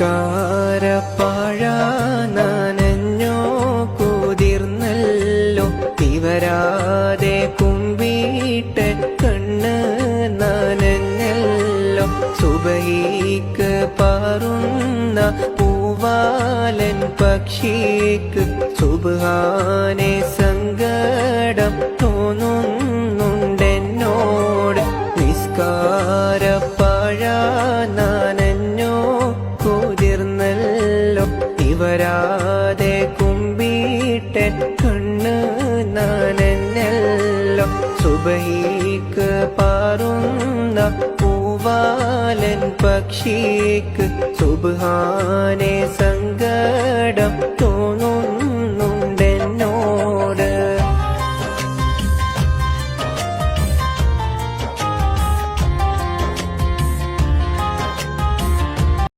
നിസ്കാരപ്പാഴ നനഞ്ഞോ കുതിർന്നല്ലോ തിവരാതെ കുമ്പിട്ട് കണ്ണ് നനഞ്ഞല്ലോ സുബഹിക്ക് പാറുന്ന പൂവാലൻ പക്ഷിക്ക് സുബ്ഹാനെ സങ്കടം തോന്നുന്നുണ്ടെന്നോട് നിസ്കാരപ്പാഴ നനഞ്ഞോ കുതിർന്നല്ലോ ഇവരാതെ കുമ്പിട്ട് കണ്ണ് നനഞ്ഞല്ലോ സുബഹിക്ക് പാറുന്ന പൂവാലൻ പക്ഷിക്ക് സുബ്ഹാനെ സങ്കടം